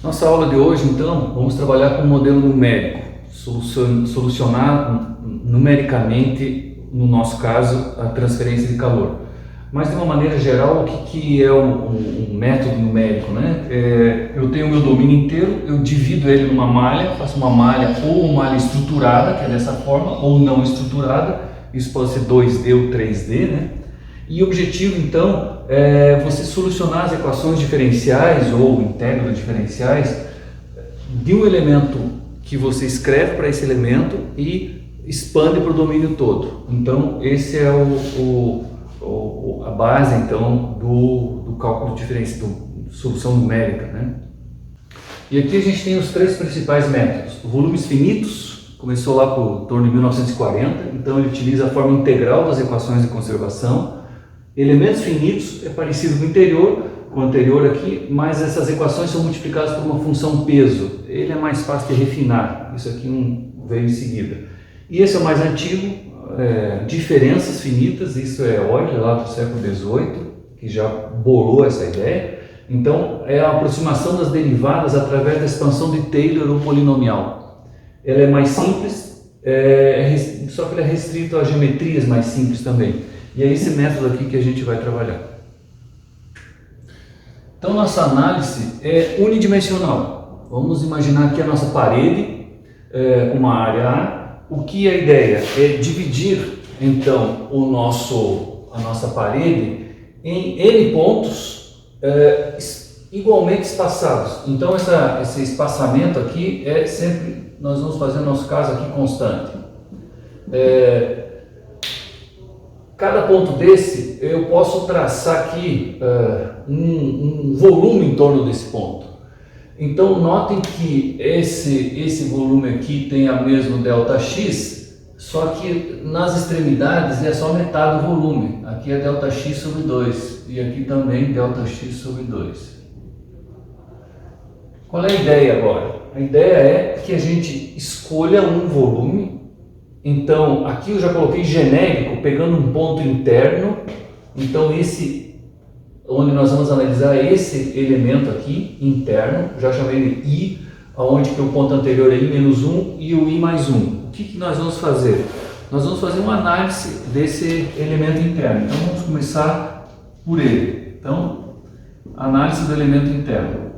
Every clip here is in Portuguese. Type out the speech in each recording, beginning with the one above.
Nossa aula de hoje, então, vamos trabalhar com um modelo numérico, solucionar numericamente, no nosso caso, a transferência de calor. Mas de uma maneira geral, o que é um método numérico, né? Eu tenho o meu domínio inteiro, eu divido ele numa malha, faço uma malha ou uma malha estruturada, que é dessa forma, ou não estruturada, isso pode ser 2D ou 3D, né? E o objetivo, então, é você solucionar as equações diferenciais ou integrais diferenciais de um elemento que você escreve para esse elemento e expande para o domínio todo. Então, esse é a base, então, do cálculo diferencial, solução numérica, né? E aqui a gente tem os três principais métodos. Volumes finitos, começou lá por torno de 1940, então ele utiliza a forma integral das equações de conservação. Elementos finitos é parecido com o anterior aqui, mas essas equações são multiplicadas por uma função peso. Ele é mais fácil de refinar, isso aqui veio em seguida. E esse é o mais antigo, diferenças finitas, isso é Euler lá do século XVIII, que já bolou essa ideia. Então é a aproximação das derivadas através da expansão de Taylor ou polinomial. Ela é mais simples, só que ele é restrito a geometrias mais simples também. E é esse método aqui que a gente vai trabalhar. Então, nossa análise é unidimensional. Vamos imaginar aqui a nossa parede, uma área A. O que é a ideia? É dividir, então, a nossa parede em N pontos igualmente espaçados. Então, esse espaçamento aqui é sempre, nós vamos fazer no nosso caso aqui constante. Cada ponto desse, eu posso traçar aqui um volume em torno desse ponto. Então, notem que esse volume aqui tem a mesmo ΔX, só que nas extremidades é só metade do volume. Aqui é ΔX sobre 2 e aqui também ΔX sobre 2. Qual é a ideia agora? A ideia é que a gente escolha um volume. Então, aqui eu já coloquei genérico, pegando um ponto interno. Então, onde nós vamos analisar esse elemento aqui, interno, já chamei de I, onde que o ponto anterior é I-1 e o I+1. O que nós vamos fazer? Nós vamos fazer uma análise desse elemento interno. Então, vamos começar por ele. Então, análise do elemento interno.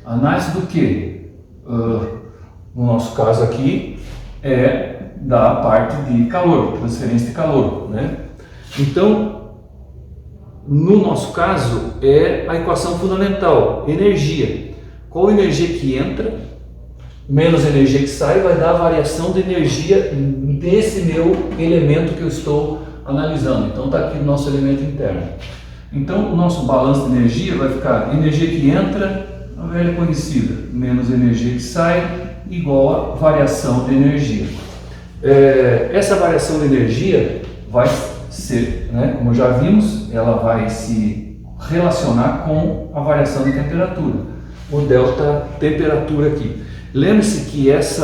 Análise do que? No nosso caso aqui, da parte de calor, transferência de calor, né? Então, no nosso caso, é a equação fundamental, energia. Qual energia que entra, menos energia que sai, vai dar a variação de energia desse meu elemento que eu estou analisando. Então, está aqui o nosso elemento interno. Então, o nosso balanço de energia vai ficar energia que entra, a velha conhecida, menos energia que sai, igual a variação de energia. Essa variação de energia vai ser, né, como já vimos, ela vai se relacionar com a variação de temperatura, o delta temperatura aqui. Lembre-se que esse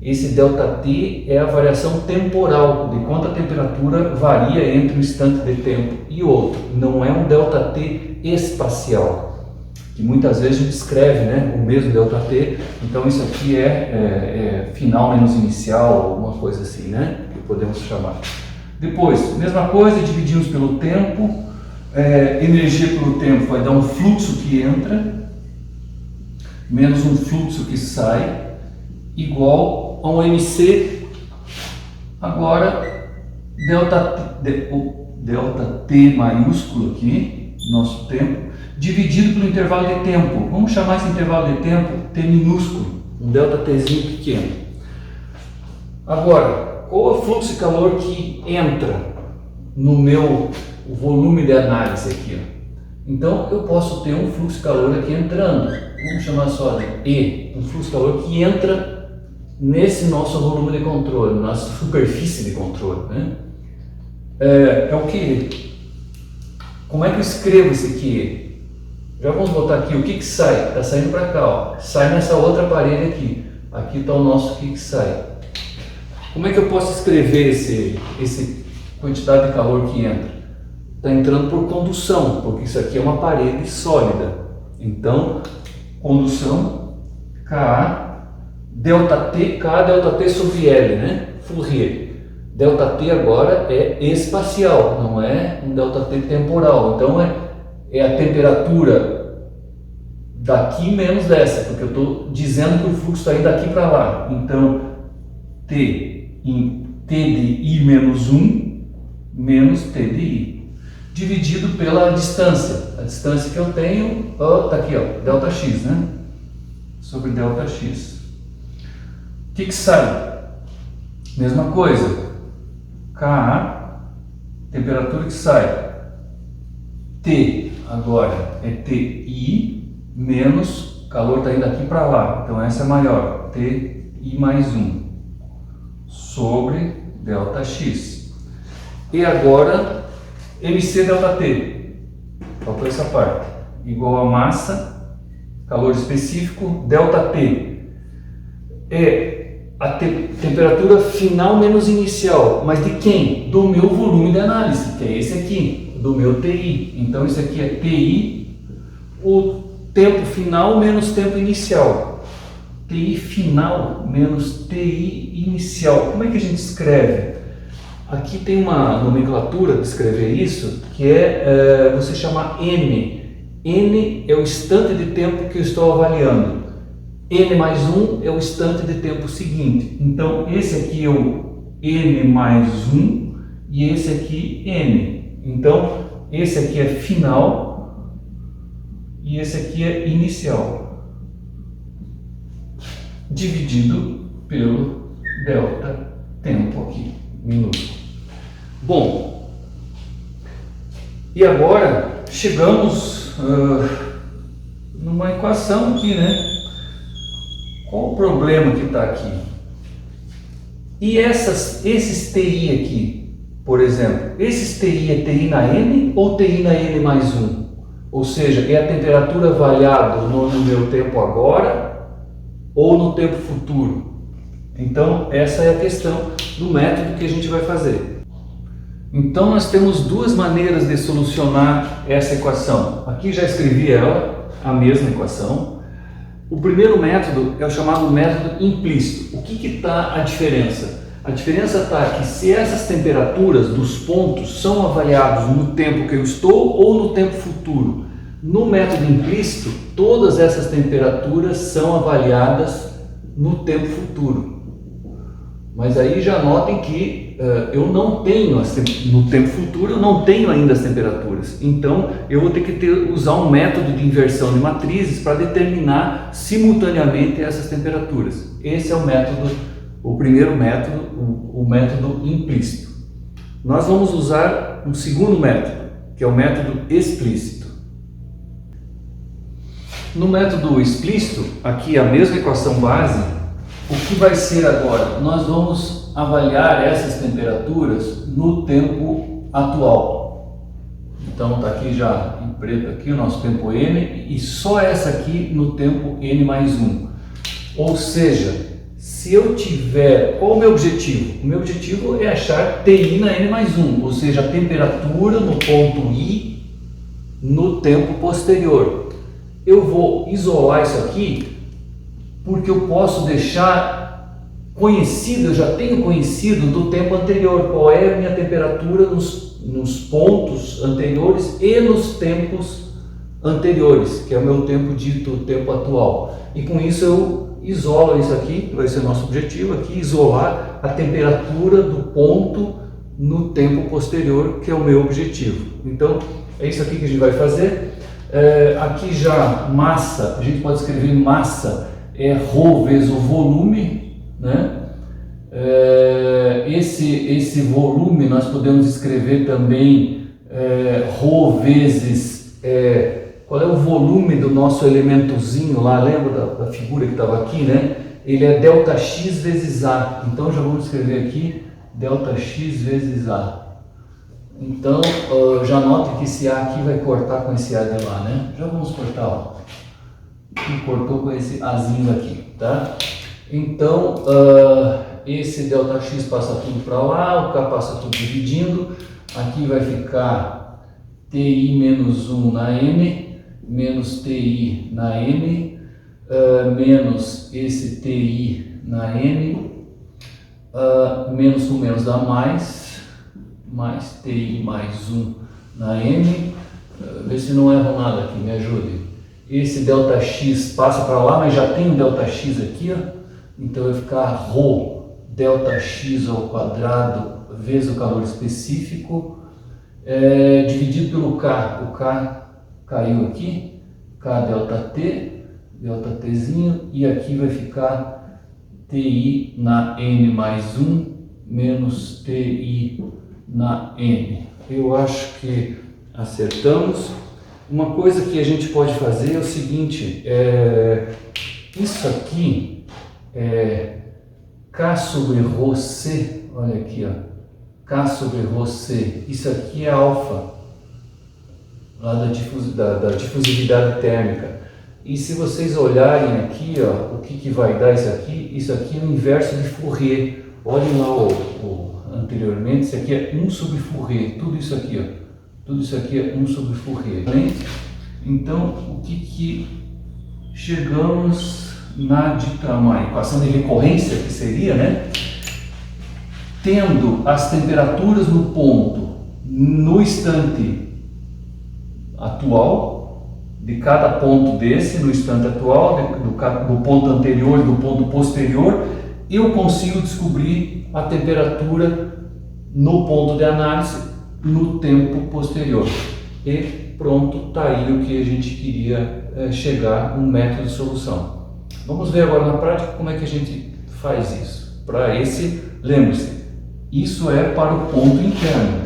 esse delta T é a variação temporal, de quanto a temperatura varia entre um instante de tempo e outro, não é um delta T espacial. Que muitas vezes a gente escreve, né, o mesmo ΔT, então isso aqui é final menos inicial, alguma coisa assim, né, que podemos chamar. Depois, mesma coisa, dividimos pelo tempo, energia pelo tempo vai dar um fluxo que entra, menos um fluxo que sai, igual a um MC, agora, ΔT maiúsculo aqui, nosso tempo, dividido pelo intervalo de tempo. Vamos chamar esse intervalo de tempo T minúsculo, um ΔTzinho pequeno. Agora, qual é o fluxo de calor que entra no meu volume de análise aqui? Então, eu posso ter um fluxo de calor aqui entrando. Vamos chamar só de E, um fluxo de calor que entra nesse nosso volume de controle, nossa superfície de controle, né? É o que? Como é que eu escrevo esse QE? Já vamos botar aqui o que sai, está saindo para cá, ó. Sai nessa outra parede aqui. Aqui está o nosso que sai. Como é que eu posso escrever esse quantidade de calor que entra? está entrando por condução, porque isso aqui é uma parede sólida. Então, condução, Ka, delta T sobre L, né? Fourier. Delta T agora é espacial, não é um delta T temporal. Então, é a temperatura daqui menos dessa, porque eu estou dizendo que o fluxo está indo daqui para lá. Então, T em T de I menos 1 menos T de I, dividido pela distância. A distância que eu tenho, está aqui, ó, delta X, né? Sobre delta X. O que sai? Mesma coisa. Ka, temperatura que sai. T agora é TI menos, calor está indo aqui para lá, então essa é maior, TI mais 1 sobre delta X. E agora MC delta T, faltou essa parte, igual a massa, calor específico, delta T. É a temperatura final menos inicial, mas de quem? Do meu volume de análise, que é esse aqui, do meu TI. Então isso aqui é TI, o tempo final menos tempo inicial. TI final menos TI inicial. Como é que a gente escreve? Aqui tem uma nomenclatura de escrever isso, que é você chamar N. N é o instante de tempo que eu estou avaliando. N mais 1 é o instante de tempo seguinte. Então, esse aqui é o N mais 1 e esse aqui N. Então, esse aqui é final e esse aqui é inicial, dividido pelo delta tempo aqui, minuto. Bom, e agora chegamos numa equação aqui, né? Qual o problema que está aqui? E esses TI aqui, por exemplo, esses TI é TI na N ou TI na N mais 1? Ou seja, é a temperatura avaliada no meu tempo agora ou no tempo futuro? Então, essa é a questão do método que a gente vai fazer. Então, nós temos duas maneiras de solucionar essa equação. Aqui já escrevi ela, a mesma equação. O primeiro método é o chamado método implícito. O que está a diferença? A diferença está que se essas temperaturas dos pontos são avaliados no tempo que eu estou ou no tempo futuro. No método implícito, todas essas temperaturas são avaliadas no tempo futuro. Mas aí já notem que eu não tenho, no tempo futuro, eu não tenho ainda as temperaturas. Então, eu vou ter que usar um método de inversão de matrizes para determinar simultaneamente essas temperaturas. Esse é o método, o primeiro método, o método implícito. Nós vamos usar um segundo método, que é o método explícito. No método explícito, aqui a mesma equação base. O que vai ser agora? Nós vamos avaliar essas temperaturas no tempo atual. Então está aqui já em preto aqui o nosso tempo N e só essa aqui no tempo N mais 1. Ou seja, se eu tiver... Qual o meu objetivo? O meu objetivo é achar TI na N mais 1, ou seja, a temperatura no ponto I no tempo posterior. Eu vou isolar isso aqui porque eu posso deixar conhecido, eu já tenho conhecido do tempo anterior, qual é a minha temperatura nos pontos anteriores e nos tempos anteriores, que é o meu tempo dito tempo atual. E com isso eu isolo isso aqui, que vai ser nosso objetivo aqui, isolar a temperatura do ponto no tempo posterior, que é o meu objetivo. Então, é isso aqui que a gente vai fazer. Aqui já massa, a gente pode escrever massa é ρ vezes o volume, né? Esse volume nós podemos escrever também ρ vezes qual é o volume do nosso elementozinho lá, lembra da figura que estava aqui, né? Ele é delta x vezes A, então já vamos escrever aqui delta x vezes A. Então já note que esse A aqui vai cortar com esse A de lá, né? Já vamos cortar, ó. E cortou com esse azinho aqui, tá? Então, esse delta x passa tudo para lá, o k passa tudo dividindo, aqui vai ficar TI menos 1 na N, menos TI na N, menos esse TI na N, menos com menos dá mais TI mais 1 na N, vê se não erro nada aqui, me ajude. Esse ΔX passa para lá, mas já tem um ΔX aqui, ó. Então vai ficar ρ ΔX ao quadrado vezes o calor específico, dividido pelo K. O K caiu aqui, K ΔT, ΔTzinho, e aqui vai ficar TI na N mais 1 menos TI na N. Eu acho que acertamos. Uma coisa que a gente pode fazer é o seguinte, isso aqui é K sobre ρC, olha aqui, ó, K sobre ρC, isso aqui é alfa, lá da difusividade térmica. E se vocês olharem aqui, ó, o que vai dar isso aqui é o inverso de Fourier. Olhem lá anteriormente, isso aqui é 1 sobre Fourier, tudo isso aqui, ó. Tudo isso aqui é 1 sobre Fourier. Então, o que chegamos na equação de recorrência, que seria, né? Tendo as temperaturas no ponto, no instante atual, de cada ponto desse, no instante atual, do ponto anterior e do ponto posterior, eu consigo descobrir a temperatura no ponto de análise no tempo posterior. E pronto, está aí o que a gente queria chegar, um método de solução. Vamos ver agora na prática como é que a gente faz isso. Para esse, lembre-se, isso é para o ponto interno,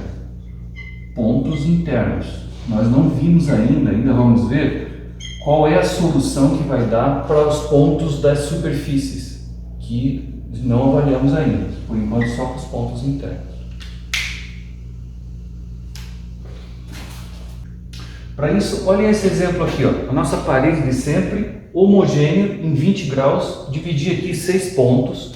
pontos internos. Nós não vimos ainda vamos ver qual é a solução que vai dar para os pontos das superfícies, que não avaliamos ainda, por enquanto só para os pontos internos. Para isso, olhem esse exemplo aqui, ó. A nossa parede de sempre, homogênea, em 20 graus, dividir aqui 6 pontos.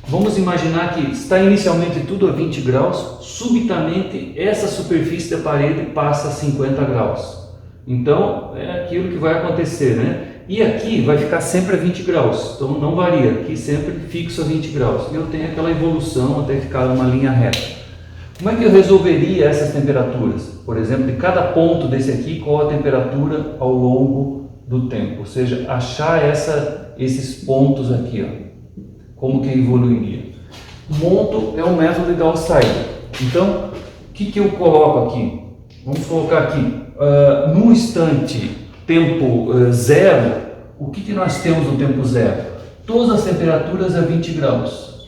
Vamos imaginar que está inicialmente tudo a 20 graus, subitamente essa superfície da parede passa a 50 graus. Então, é aquilo que vai acontecer, né? E aqui vai ficar sempre a 20 graus, então não varia, aqui sempre fixo a 20 graus. E eu tenho aquela evolução até ficar uma linha reta. Como é que eu resolveria essas temperaturas? Por exemplo, de cada ponto desse aqui, qual a temperatura ao longo do tempo? Ou seja, achar esses pontos aqui, ó. Como que evoluiria? Monto é um método de Gauss-Seidel. Então, o que eu coloco aqui? Vamos colocar aqui, no instante tempo zero, o que nós temos no tempo zero? Todas as temperaturas a 20 graus.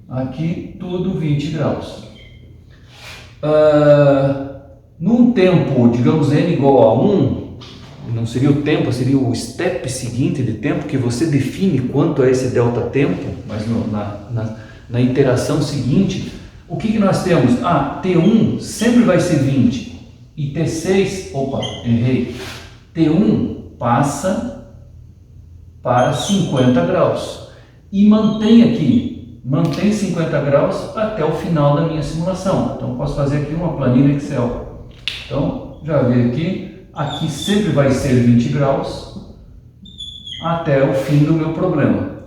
Aqui tudo 20 graus. Num tempo, digamos, n igual a 1, não seria o tempo, seria o step seguinte de tempo, que você define quanto é esse delta tempo, mas na iteração seguinte, o que nós temos? T1 sempre vai ser 20, e T6, errei, T1 passa para 50 graus, e mantém 50 graus até o final da minha simulação. Então posso fazer aqui uma planilha Excel. Então já vê aqui sempre vai ser 20 graus até o fim do meu problema.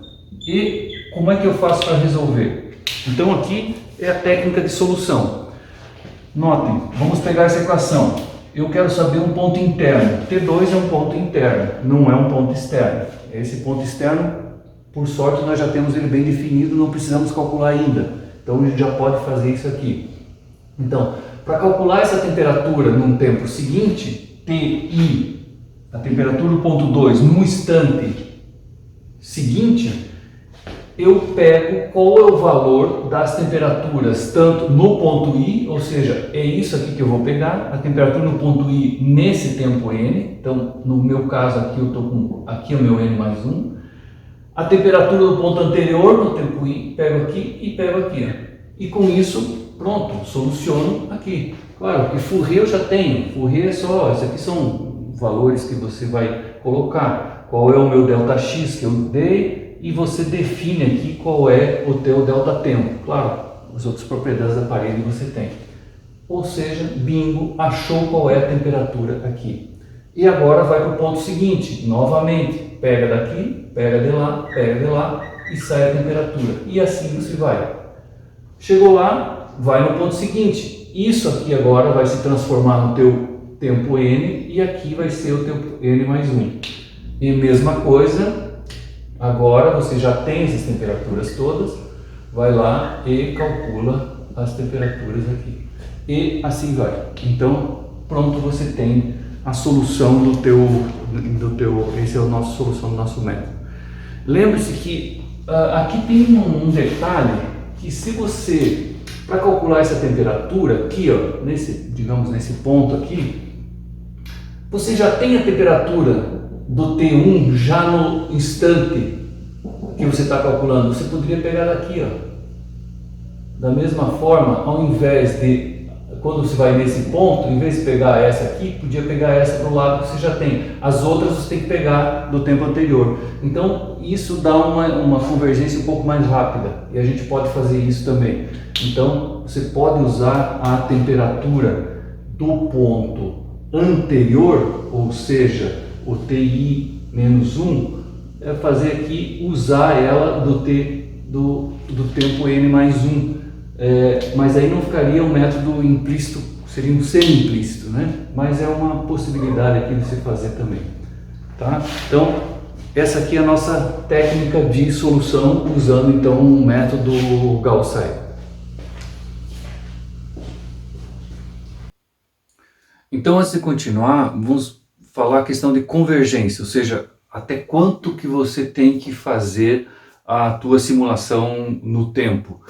E como é que eu faço para resolver? Então aqui é a técnica de solução. Notem, vamos pegar essa equação. Eu quero saber um ponto interno. T2 é um ponto interno, não é um ponto externo. Esse ponto externo, por sorte, nós já temos ele bem definido, não precisamos calcular ainda. Então a gente já pode fazer isso aqui. Então, para calcular essa temperatura num tempo seguinte, TI, a temperatura do ponto 2, num instante seguinte, eu pego qual é o valor das temperaturas, tanto no ponto I, ou seja, é isso aqui que eu vou pegar, a temperatura no ponto I nesse tempo N. Então, no meu caso aqui, eu estou com, aqui é o meu N mais 1. A temperatura do ponto anterior no tempo I, pego aqui e pego aqui. E com isso, pronto, soluciono aqui. Claro que Fourier eu já tenho. Fourier é só, isso aqui são valores que você vai colocar. Qual é o meu ΔX que eu dei e você define aqui qual é o teu delta tempo. Claro, as outras propriedades da parede você tem. ou seja, bingo, achou qual é a temperatura aqui. E agora vai para o ponto seguinte, novamente, pega daqui, pega de lá e sai a temperatura. E assim você vai. Chegou lá, vai no ponto seguinte. Isso aqui agora vai se transformar no teu tempo n e aqui vai ser o teu n mais 1. E mesma coisa, agora você já tem essas temperaturas todas, vai lá e calcula as temperaturas aqui. E assim vai. Então, pronto, você tem a solução do teu esse é a nossa solução do nosso método. Lembre-se que aqui tem um detalhe que se você, para calcular essa temperatura aqui, ó, digamos nesse ponto aqui, você já tem a temperatura do T1 já no instante que você está calculando. Você poderia pegar daqui, ó. Da mesma forma, ao invés de, quando você vai nesse ponto, em vez de pegar essa aqui, podia pegar essa para o lado que você já tem. As outras você tem que pegar do tempo anterior. Então, isso dá uma convergência um pouco mais rápida. E a gente pode fazer isso também. Então, você pode usar a temperatura do ponto anterior, ou seja, o TI menos 1, fazer aqui, usar ela do tempo n mais 1. Mas aí não ficaria um método implícito, seria um semi-implícito, né? Mas é uma possibilidade aqui de você fazer também, tá? Então, essa aqui é a nossa técnica de solução usando então um método Gauss-Seidel. Então, antes de continuar, vamos falar a questão de convergência, ou seja, até quanto que você tem que fazer a tua simulação no tempo.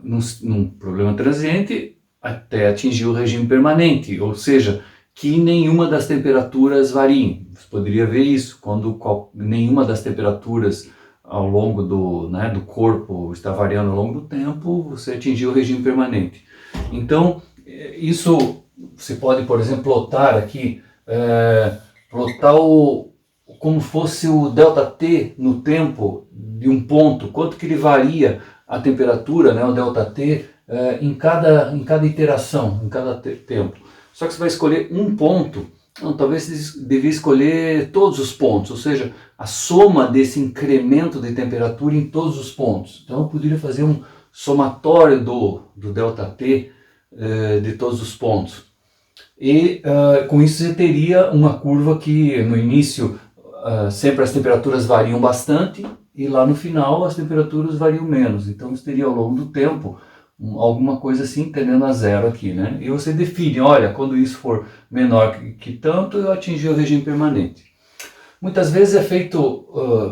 Num problema transiente até atingir o regime permanente, ou seja, que nenhuma das temperaturas varie. Você poderia ver isso, quando nenhuma das temperaturas ao longo do corpo está variando ao longo do tempo, você atingiu o regime permanente. Então, isso você pode, por exemplo, plotar aqui, plotar como fosse o ΔT no tempo de um ponto, quanto que ele varia a temperatura, né, o ΔT, em cada iteração, em cada tempo. Só que você vai escolher um ponto, então, talvez você devia escolher todos os pontos, ou seja, a soma desse incremento de temperatura em todos os pontos. Então eu poderia fazer um somatório do ΔT de todos os pontos. E com isso você teria uma curva que no início sempre as temperaturas variam bastante e lá no final as temperaturas variam menos. Então você teria ao longo do tempo alguma coisa assim tendendo a zero aqui, né? E você define, olha, quando isso for menor que tanto, eu atingi o regime permanente. Muitas vezes é feito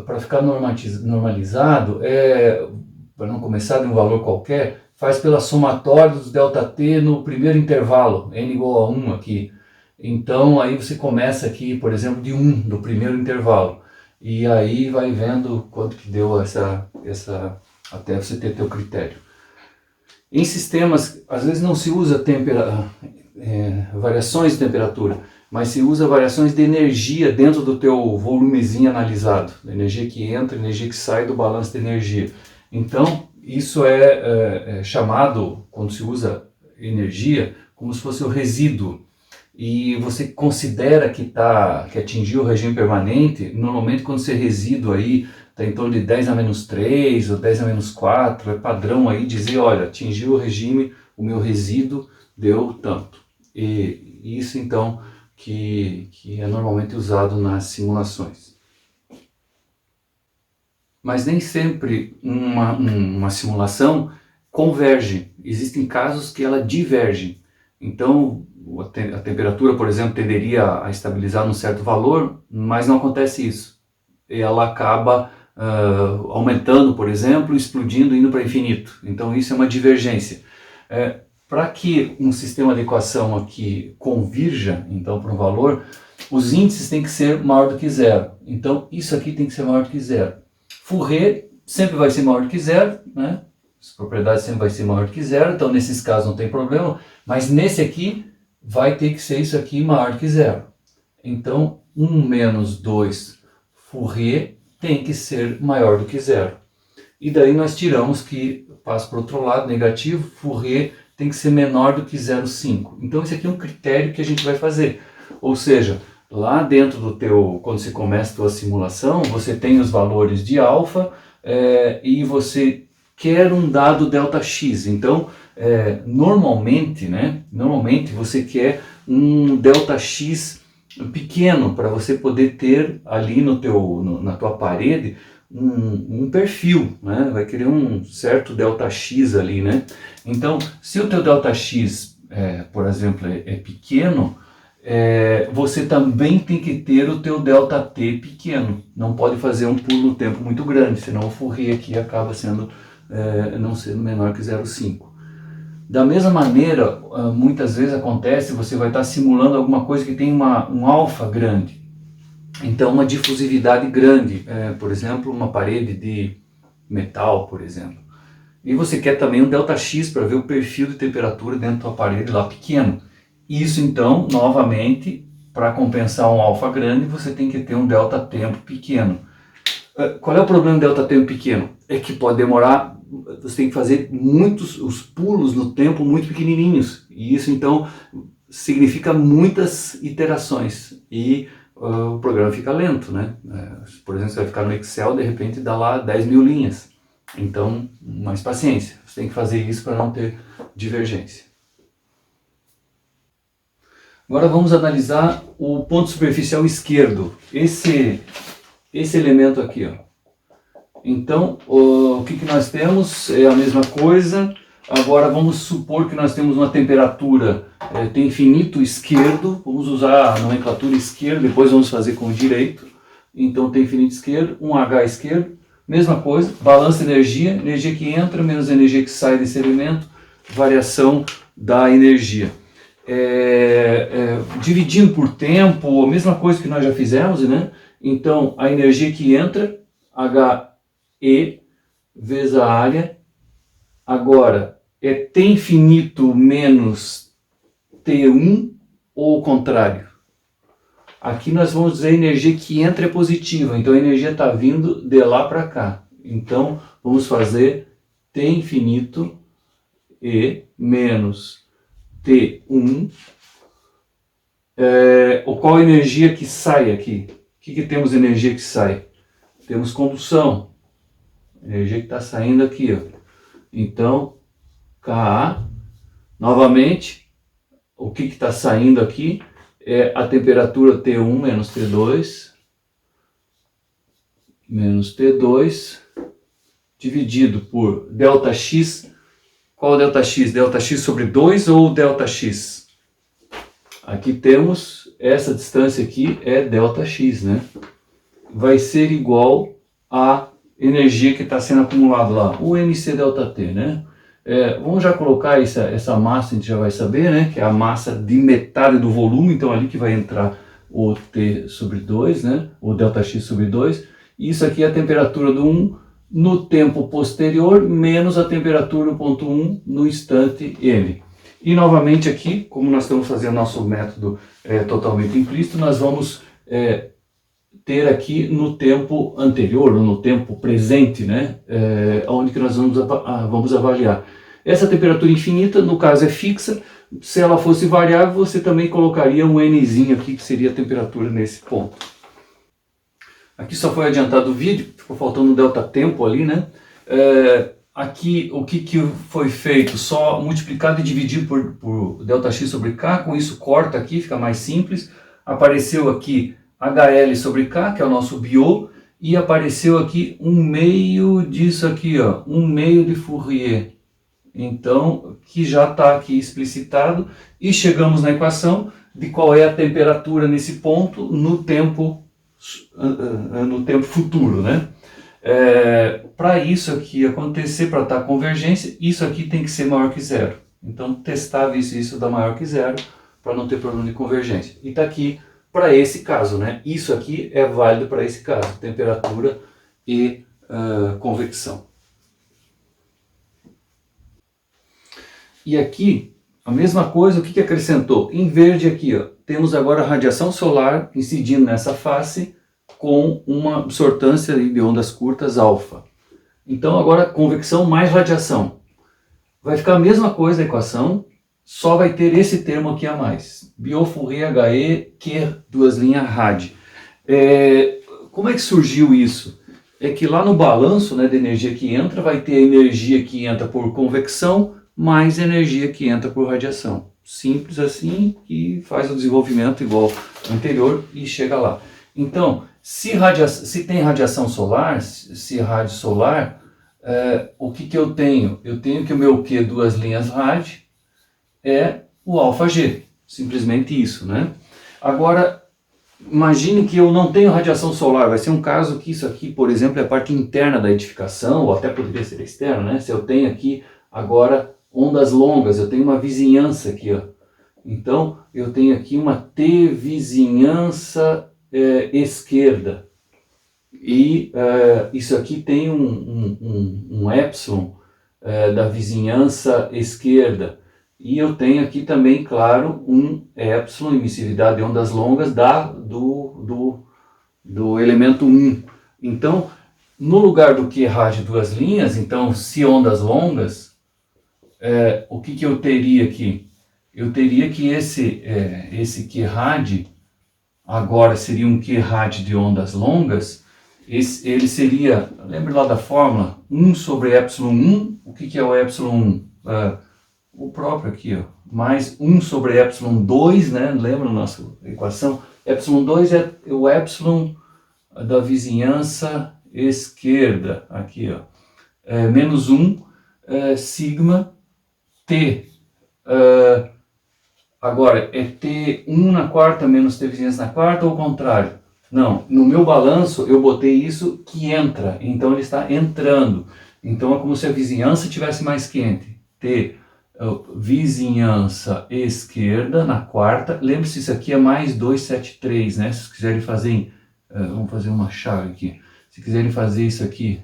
para ficar normalizado, para não começar de um valor qualquer, faz pela somatória dos ΔT no primeiro intervalo, n igual a 1 aqui. Então aí você começa aqui, por exemplo, de 1 do primeiro intervalo. E aí vai vendo quanto que deu até você ter teu critério. Em sistemas, às vezes não se usa variações de temperatura, mas se usa variações de energia dentro do teu volumezinho analisado. Energia que entra, energia que sai do balanço de energia. Então, isso é chamado, quando se usa energia, como se fosse o resíduo. E você considera que atingiu o regime permanente, normalmente quando esse resíduo aí está em torno de 10 a menos 3 ou 10 a menos 4, é padrão aí dizer, olha, atingiu o regime, o meu resíduo deu tanto. E isso então que é normalmente usado nas simulações. Mas nem sempre uma simulação converge, existem casos que ela diverge. Então a temperatura, por exemplo, tenderia a estabilizar num certo valor, mas não acontece isso. Ela acaba aumentando, por exemplo, explodindo, indo para infinito. Então isso é uma divergência. Para que um sistema de equação aqui convirja, então, para um valor, os índices têm que ser maior do que zero. Então isso aqui tem que ser maior do que zero. Fourier sempre vai ser maior do que zero, né? As propriedades sempre vai ser maior do que zero, então nesses casos não tem problema, mas nesse aqui vai ter que ser isso aqui maior do que zero. Então 1 menos 2 Fourier tem que ser maior do que zero. E daí nós tiramos que passa para o outro lado, negativo, Fourier tem que ser menor do que 0,5. Então esse aqui é um critério que a gente vai fazer. Ou seja, lá dentro do teu, quando você começa a tua simulação, você tem os valores de alfa e você quer um dado ΔX. Então, normalmente você quer um ΔX pequeno para você poder ter ali na tua parede um perfil, né? Vai querer um certo ΔX ali, né? Então, se o teu ΔX, por exemplo, é pequeno, você também tem que ter o teu ΔT pequeno. Não pode fazer um pulo no tempo muito grande, senão o Fourier aqui acaba não sendo menor que 0,5. Da mesma maneira, muitas vezes acontece, você vai estar simulando alguma coisa que tem um alfa grande. Então, uma difusividade grande, por exemplo, uma parede de metal, por exemplo. E você quer também um ΔX para ver o perfil de temperatura dentro da tua parede lá pequeno. Isso então, novamente, para compensar um alfa grande, você tem que ter um ΔT pequeno. Qual é o problema do ΔT pequeno? É que pode demorar, você tem que fazer os pulos no tempo muito pequenininhos. E isso então significa muitas iterações. E o programa fica lento, né? Por exemplo, você vai ficar no Excel, de repente dá lá 10.000 linhas. Então, mais paciência. Você tem que fazer isso para não ter divergência. Agora vamos analisar o ponto superficial esquerdo. Esse elemento aqui, ó. Então, o que nós temos é a mesma coisa. Agora vamos supor que nós temos uma temperatura, tem infinito esquerdo, vamos usar a nomenclatura esquerda, depois vamos fazer com o direito. Então tem infinito esquerdo, um H esquerdo, mesma coisa, balança energia, energia que entra menos energia que sai desse elemento, variação da energia. Dividindo por tempo, a mesma coisa que nós já fizemos, né? Então a energia que entra, HE vezes a área. Agora, é T infinito menos T1 ou o contrário? Aqui nós vamos dizer a energia que entra é positiva, então a energia está vindo de lá para cá. Então, vamos fazer T infinito E menos T1. Qual a energia que sai aqui? O que temos energia que sai? Temos condução. Energia que está saindo aqui, ó. Então, Ka, novamente, o que está saindo aqui é a temperatura T1 menos T2 dividido por ΔX. Qual o ΔX? ΔX sobre 2 ou ΔX? Aqui temos essa distância aqui é ΔX, né? Vai ser igual a energia que está sendo acumulada lá, o mc∆t, né? Vamos já colocar essa massa, a gente já vai saber, né? Que é a massa de metade do volume, então ali que vai entrar o T sobre 2, né? O ΔX sobre 2. Isso aqui é a temperatura do 1 no tempo posterior, menos a temperatura do ponto 1 no instante M. E novamente aqui, como nós estamos fazendo nosso método totalmente implícito, nós vamos ter aqui no tempo anterior, ou no tempo presente, né, onde que nós vamos avaliar. Essa temperatura infinita, no caso, é fixa. Se ela fosse variável, você também colocaria um nzinho aqui, que seria a temperatura nesse ponto. Aqui só foi adiantado o vídeo, ficou faltando um delta tempo ali, né? Aqui, o que foi feito? Só multiplicado e dividido por ΔX sobre K, com isso corta aqui, fica mais simples. Apareceu aqui HL sobre K, que é o nosso BIO, e apareceu aqui um meio disso aqui, ó, um meio de Fourier. Então, que já está aqui explicitado, e chegamos na equação de qual é a temperatura nesse ponto no tempo futuro, né? Para isso aqui acontecer, para estar convergência, isso aqui tem que ser maior que zero. Então, testar isso dá maior que zero, para não ter problema de convergência. E está aqui para esse caso, né? Isso aqui é válido para esse caso, temperatura e convecção. E aqui, a mesma coisa, o que acrescentou? Em verde aqui, ó, temos agora a radiação solar incidindo nessa face com uma absortância de ondas curtas alfa. Então agora convecção mais radiação. Vai ficar a mesma coisa a equação, só vai ter esse termo aqui a mais. Biot-Fourier HE, Q, duas linhas rad. Como é que surgiu isso? É que lá no balanço, né, da energia que entra, vai ter a energia que entra por convecção mais energia que entra por radiação. Simples assim, que faz o desenvolvimento igual anterior e chega lá. Então, se tem radiação solar, se rádio solar, o que eu tenho? Eu tenho que o meu Q, duas linhas rad, é o αg. Simplesmente isso, né? Agora, imagine que eu não tenho radiação solar. Vai ser um caso que isso aqui, por exemplo, é a parte interna da edificação, ou até poderia ser externa, né? Se eu tenho aqui agora ondas longas, eu tenho uma vizinhança aqui, ó. Então, eu tenho aqui uma T vizinhança esquerda. E isso aqui tem um epsilon da vizinhança esquerda. E eu tenho aqui também, claro, um epsilon, emissividade de ondas longas, do elemento 1. Então, no lugar do Q rad duas linhas, então, se ondas longas, o que eu teria aqui? Eu teria que esse Q rad, agora seria um Q rad de ondas longas, ele seria, lembra lá da fórmula, 1 sobre epsilon 1, o que é o epsilon 1? O próprio aqui, ó, mais 1 sobre epsilon 2, né? Lembra a nossa equação? Epsilon 2 é o epsilon da vizinhança esquerda, aqui, ó. Menos 1 sigma T. Agora, é T1 na quarta menos T vizinhança na quarta ou o contrário? Não, no meu balanço eu botei isso que entra, então ele está entrando. Então é como se a vizinhança estivesse mais quente. T vizinhança esquerda na quarta. Lembre-se, isso aqui é mais 273, né? Se vocês quiserem fazer, vamos fazer uma chave aqui. Se quiserem fazer isso aqui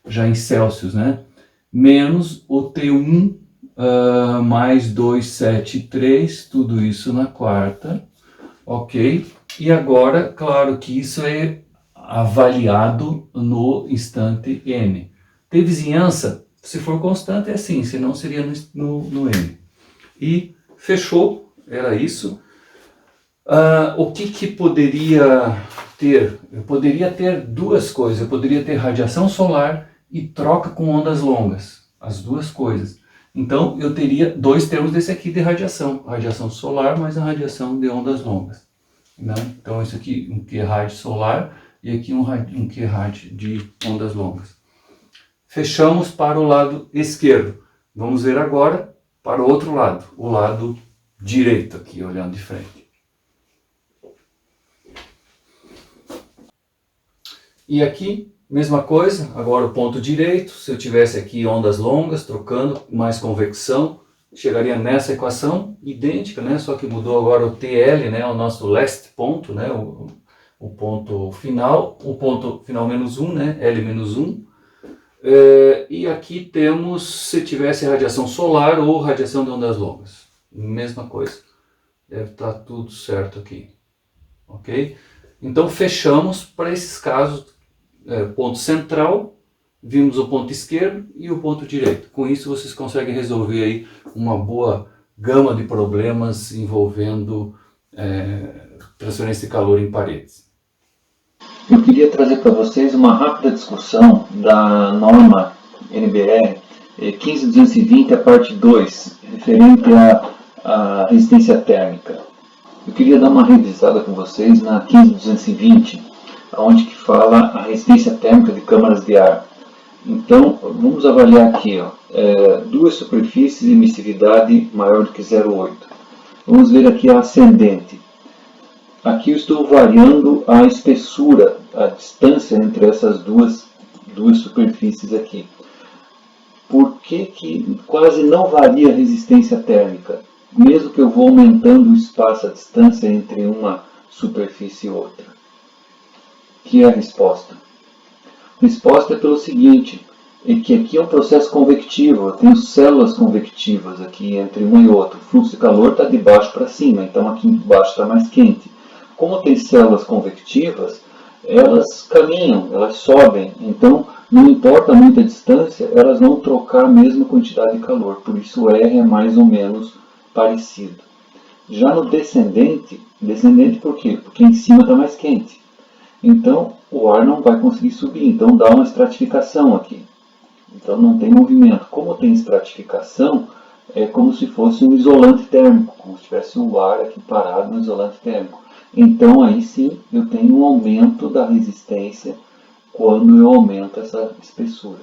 já em Celsius, né? Menos o T1 mais 273, tudo isso na quarta, ok? E agora, claro que isso é avaliado no instante n. T vizinhança, se for constante é assim, senão seria no n. E fechou, era isso. O que poderia ter? Eu poderia ter duas coisas, eu poderia ter radiação solar e troca com ondas longas, as duas coisas. Então eu teria dois termos desse aqui de radiação, radiação solar mais a radiação de ondas longas. Né? Então isso aqui um Q rad solar e aqui um Q rad de ondas longas. Fechamos para o lado esquerdo. Vamos ver agora para o outro lado, o lado direito aqui, olhando de frente. E aqui, mesma coisa, agora o ponto direito. Se eu tivesse aqui ondas longas, trocando, mais convecção, chegaria nessa equação, idêntica, né? Só que mudou agora o TL, né? O nosso last ponto, né? O ponto final menos 1, né? L menos 1. E aqui temos, se tivesse radiação solar ou radiação de ondas longas. Mesma coisa. Deve estar tudo certo aqui. Ok? Então fechamos para esses casos, ponto central, vimos o ponto esquerdo e o ponto direito. Com isso vocês conseguem resolver aí uma boa gama de problemas envolvendo transferência de calor em paredes. Eu queria trazer para vocês uma rápida discussão da norma NBR 15220, a parte 2, referente à resistência térmica. Eu queria dar uma revisada com vocês na 15220, onde que fala a resistência térmica de câmaras de ar. Então, vamos avaliar aqui, duas superfícies e emissividade maior do que 0,8. Vamos ver aqui a ascendente. Aqui eu estou variando a espessura, a distância entre essas duas superfícies aqui. Por que quase não varia a resistência térmica? Mesmo que eu vou aumentando o espaço, a distância entre uma superfície e outra. Que é a resposta? A resposta é pelo seguinte, é que aqui é um processo convectivo, eu tenho células convectivas aqui entre uma e outra. O fluxo de calor está de baixo para cima, então aqui embaixo está mais quente. Como tem células convectivas, elas caminham, elas sobem, então Não importa muita distância, elas vão trocar a mesma quantidade de calor, por isso o R é mais ou menos parecido. Já no descendente, descendente por quê? Porque em cima está mais quente. Então o ar não vai conseguir subir, então dá uma estratificação aqui. Então não tem movimento. Como tem estratificação, é como se fosse um isolante térmico, como se tivesse o ar aqui parado no isolante térmico. Então aí sim eu tenho um aumento da resistência quando eu aumento essa espessura.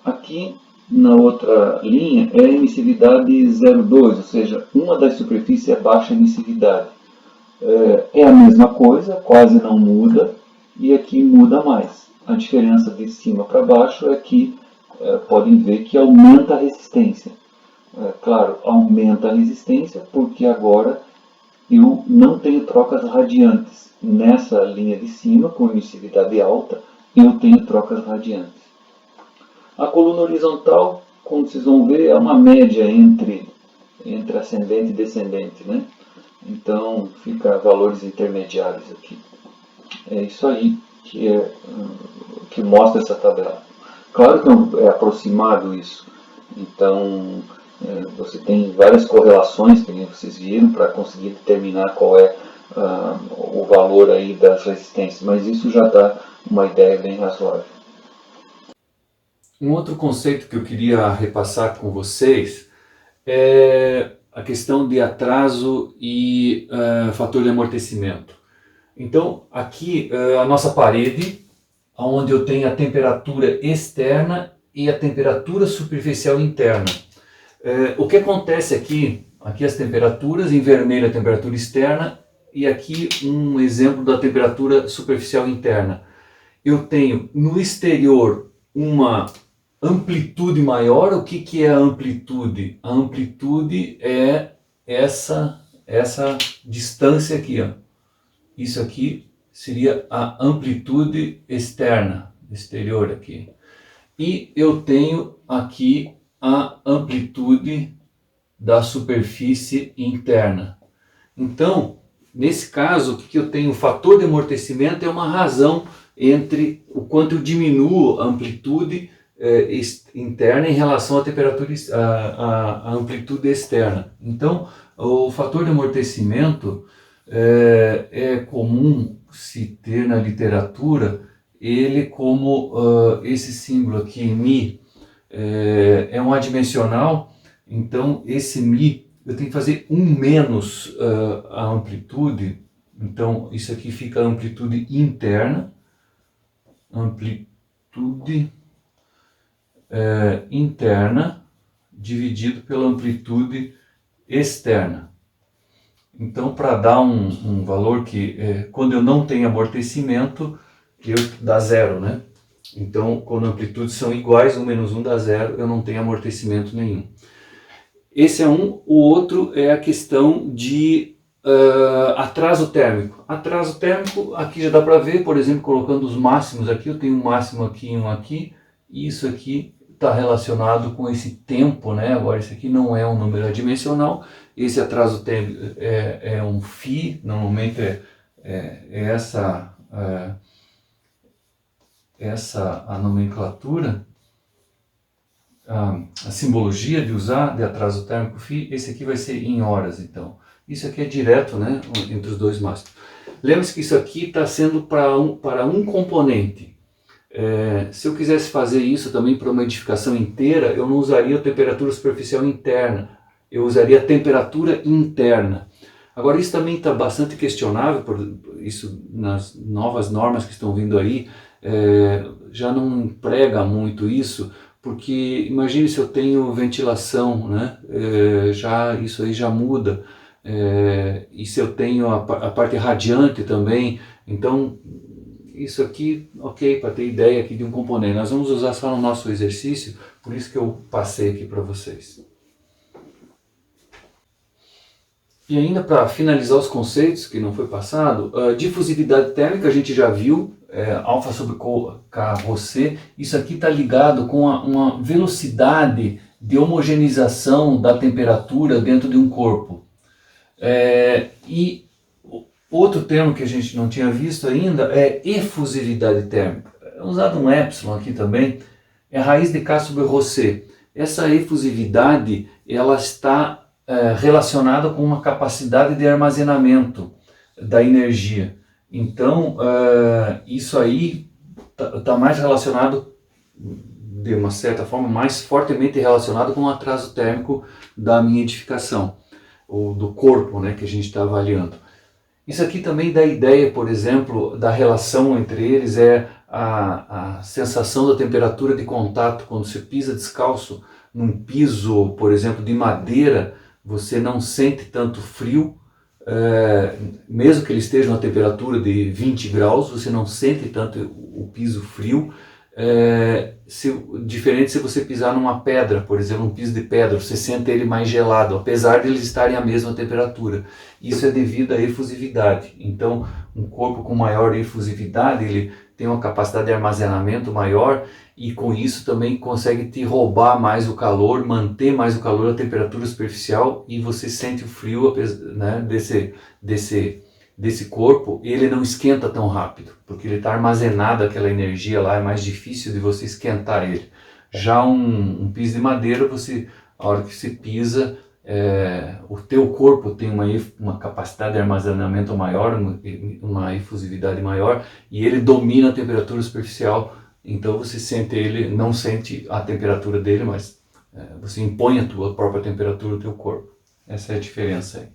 Aqui na outra linha é a emissividade 0,2, ou seja, uma das superfícies é baixa emissividade. É a mesma coisa, quase não muda, e aqui muda mais. A diferença de cima para baixo é que podem ver que aumenta a resistência. Claro, aumenta a resistência porque agora eu não tenho trocas radiantes. Nessa linha de cima, com emissividade alta, eu tenho trocas radiantes. A coluna horizontal, como vocês vão ver, é uma média entre ascendente e descendente, né? Então, fica valores intermediários aqui. É isso aí que mostra essa tabela. Claro que é aproximado isso. Então, você tem várias correlações que vocês viram para conseguir determinar qual é o valor aí das resistências, mas isso já dá uma ideia bem razoável. Um outro conceito que eu queria repassar com vocês é a questão de atraso e fator de amortecimento. Então, aqui a nossa parede, onde eu tenho a temperatura externa e a temperatura superficial interna. O que acontece aqui as temperaturas, em vermelho a temperatura externa e aqui um exemplo da temperatura superficial interna. Eu tenho no exterior uma amplitude maior. O que é a amplitude? A amplitude é essa distância aqui, ó. Isso aqui seria a amplitude externa, exterior aqui. E eu tenho aqui a amplitude da superfície interna. Então, nesse caso, o que eu tenho? O fator de amortecimento é uma razão entre o quanto eu diminuo a amplitude interna em relação à temperatura, à amplitude externa. Então, o fator de amortecimento é comum se ter na literatura ele como esse símbolo aqui, μ, é um adimensional. Então esse μ eu tenho que fazer 1 menos a amplitude. Então isso aqui fica a amplitude interna, interna dividido pela amplitude externa. Então, para dar um valor que, quando eu não tenho amortecimento, dá zero, né? Então, quando as amplitudes são iguais, 1 menos 1 dá zero, eu não tenho amortecimento nenhum. Esse é um. O outro é a questão de atraso térmico. Atraso térmico, aqui já dá para ver, por exemplo, colocando os máximos aqui, eu tenho um máximo aqui e um aqui, e isso aqui está relacionado com esse tempo, né? Agora esse aqui não é um número adimensional, esse atraso térmico é um φ, normalmente essa a nomenclatura, a simbologia de usar de atraso térmico φ. Esse aqui vai ser em horas, então. Isso aqui é direto, né, entre os dois máximos. Lembre-se que isso aqui está sendo para um componente. Se eu quisesse fazer isso também para uma edificação inteira, eu não usaria a temperatura superficial interna, eu usaria a temperatura interna. Agora isso também está bastante questionável, por isso nas novas normas que estão vindo aí, já não emprega muito isso, porque imagine se eu tenho ventilação, né? Isso aí já muda, e se eu tenho a parte radiante também, então isso aqui, ok, para ter ideia aqui de um componente. Nós vamos usar só no nosso exercício, por isso que eu passei aqui para vocês. E ainda para finalizar os conceitos que não foi passado, difusividade térmica a gente já viu, alfa sobre K rho C. Isso aqui está ligado com uma velocidade de homogeneização da temperatura dentro de um corpo. E outro termo que a gente não tinha visto ainda é efusividade térmica. é usado um epsilon aqui também, é raiz de K sobre Rc. Essa efusividade, ela está relacionada com uma capacidade de armazenamento da energia. Então, isso aí está mais relacionado, de uma certa forma, mais fortemente relacionado com o atraso térmico da minha edificação, ou do corpo, né, que a gente está avaliando. Isso aqui também dá ideia, por exemplo, da relação entre eles, a sensação da temperatura de contato. Quando você pisa descalço num piso, por exemplo, de madeira, você não sente tanto frio, mesmo que ele esteja na temperatura de 20 graus, você não sente tanto o piso frio, diferente se você pisar numa pedra, por exemplo, um piso de pedra, você sente ele mais gelado, apesar de eles estarem à mesma temperatura. Isso é devido à efusividade. Então, um corpo com maior efusividade, ele tem uma capacidade de armazenamento maior e com isso também consegue te roubar mais o calor, manter mais o calor à temperatura superficial, e você sente o frio, né, desse corpo. Ele não esquenta tão rápido, porque ele está armazenado, aquela energia lá, é mais difícil de você esquentar ele. Já um piso de madeira, a hora que você pisa, o teu corpo tem uma capacidade de armazenamento maior, uma efusividade maior, e ele domina a temperatura superficial. Então você não sente a temperatura dele, mas você impõe a tua própria temperatura no teu corpo. Essa é a diferença aí.